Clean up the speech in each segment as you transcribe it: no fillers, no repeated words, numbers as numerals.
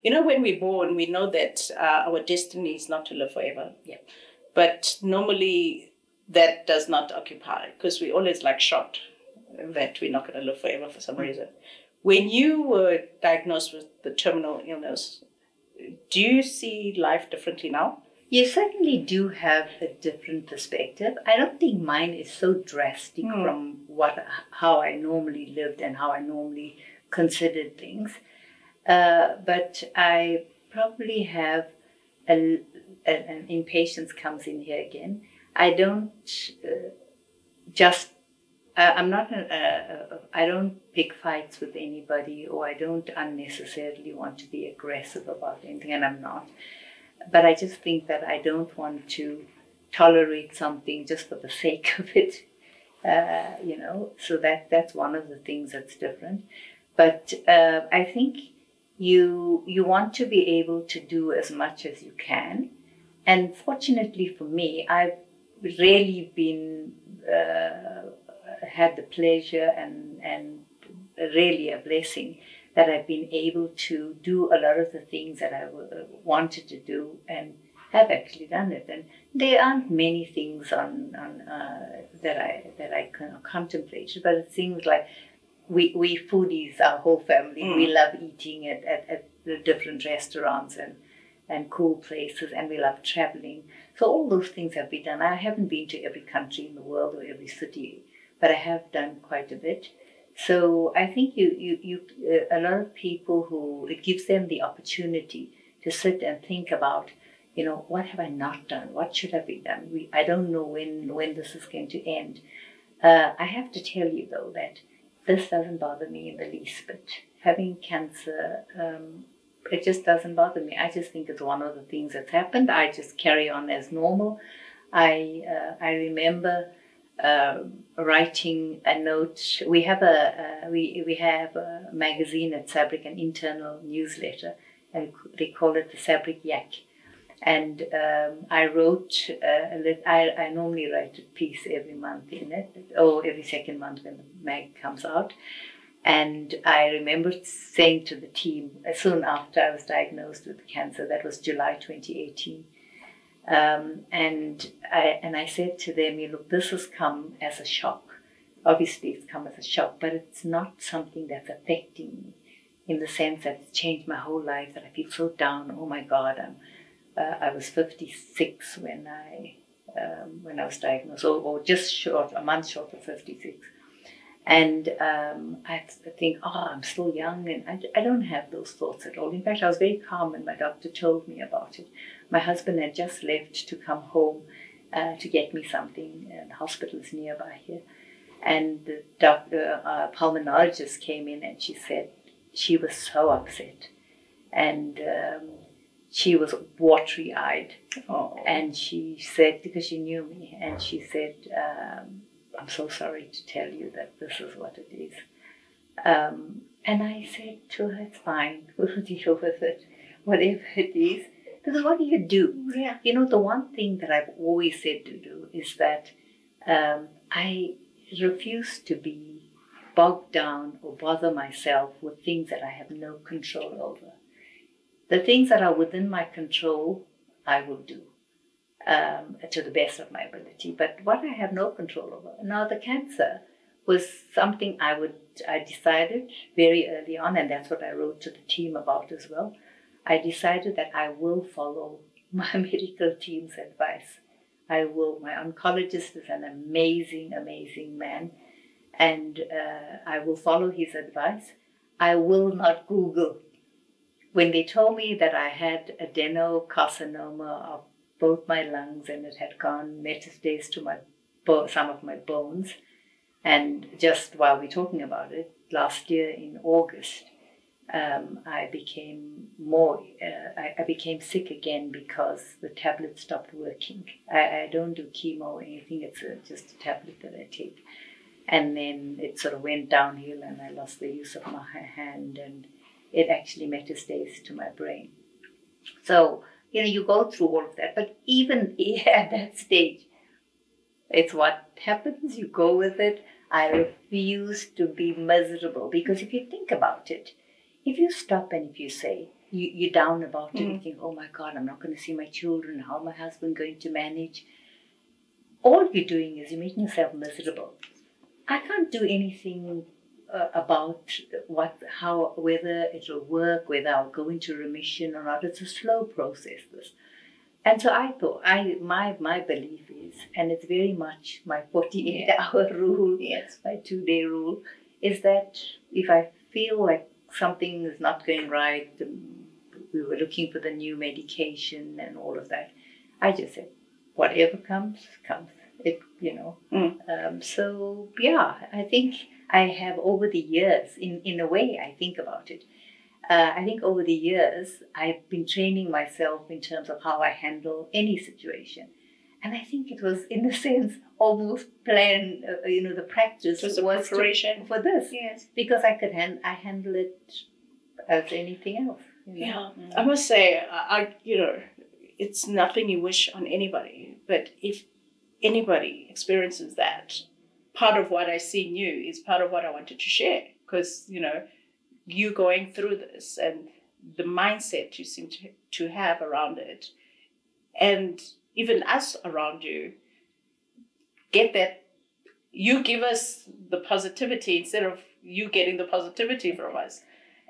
You know, when we're born, we know that our destiny is not to live forever. Yeah. But normally that does not occupy, because we always shocked that we're not going to live forever for some reason. When you were diagnosed with the terminal illness, do you see life differently now? You certainly do have a different perspective. I don't think mine is so drastic from how I normally lived and how I normally considered things. But I probably have an impatience comes in here again. I don't I don't pick fights with anybody, or I don't unnecessarily want to be aggressive about anything, and I'm not. But I just think that I don't want to tolerate something just for the sake of it, so that's one of the things that's different. But I think you want to be able to do as much as you can. And fortunately for me, I've really been, had the pleasure and really a blessing that I've been able to do a lot of the things that I wanted to do and have actually done it. And there aren't many things that I contemplated, but it seems like we foodies, our whole family, we love eating at the different restaurants and cool places, and we love traveling. So all those things have been done. I haven't been to every country in the world or every city, but I have done quite a bit. So I think a lot of people it gives them the opportunity to sit and think about, what have I not done? What should have been done? I don't know when this is going to end. I have to tell you, though, that this doesn't bother me in the least bit. Having cancer, it just doesn't bother me. I just think it's one of the things that's happened. I just carry on as normal. I remember writing a note. We have a magazine at SABRIC, an internal newsletter, and they call it the SABRIC Yak. And I wrote I normally write a piece every month in it, or every second month when the mag comes out. And I remember saying to the team, soon after I was diagnosed with cancer, that was July 2018, and I said to them, look, this has come as a shock. Obviously, it's come as a shock, but it's not something that's affecting me in the sense that it's changed my whole life, that I feel so down. Oh my God, I was 56 when I was diagnosed, or just a month short of 56. And I think, I'm still young, and I don't have those thoughts at all. In fact, I was very calm when my doctor told me about it. My husband had just left to come home to get me something, and the hospital is nearby here. And the doctor, pulmonologist, came in, and she said she was so upset. And she was watery-eyed. Oh. And she said, because she knew me, and she said, I'm so sorry to tell you that this is what it is. And I said to her, it's fine, we'll deal with it, whatever it is. Because what do you do? Yeah. The one thing that I've always said to do is that I refuse to be bogged down or bother myself with things that I have no control over. The things that are within my control, I will do. To the best of my ability, but what I have no control over. Now, the cancer was something I decided very early on, and that's what I wrote to the team about as well. I decided that I will follow my medical team's advice. I will. My oncologist is an amazing, amazing man, and I will follow his advice. I will not Google. When they told me that I had adenocarcinoma of both my lungs, and it had gone metastasis to some of my bones. And just while we're talking about it, last year in August, I became sick again because the tablet stopped working. I don't do chemo or anything, it's just a tablet that I take. And then it sort of went downhill, and I lost the use of my hand, and it actually metastasized to my brain. So, you go through all of that, but even at that stage, it's what happens, you go with it. I refuse to be miserable, because if you think about it, if you stop and if you say, you're down about it, you think, oh my God, I'm not going to see my children, how my husband going to manage? All you're doing is you're making yourself miserable. I can't do anything about whether it will work, whether I'll go into remission or not. It's a slow process, this. And so I thought, my belief is, and it's very much my 48-hour rule, my 2-day rule, is that if I feel like something is not going right, we were looking for the new medication and all of that, I just said, whatever comes, comes. So yeah, I think I have over the years, in a way, I think about it. I think over the years, I've been training myself in terms of how I handle any situation. And I think it was, in a sense, almost planned, the practice was preparation for this. Yes. Because I handle it as anything else. Yeah, I must say, it's nothing you wish on anybody. But if anybody experiences that, part of what I see in you is part of what I wanted to share. Because, you going through this and the mindset you seem to have around it, and even us around you, get that you give us the positivity instead of you getting the positivity from us.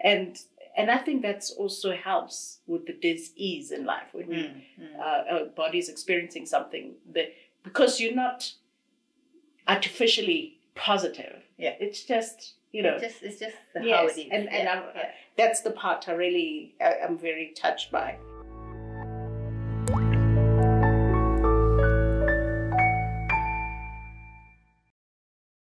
And I think that's also helps with the dis-ease in life when our body's experiencing something, because you're not artificially positive. Yeah. It's just, It's just how it is. And that's the part I'm very touched by.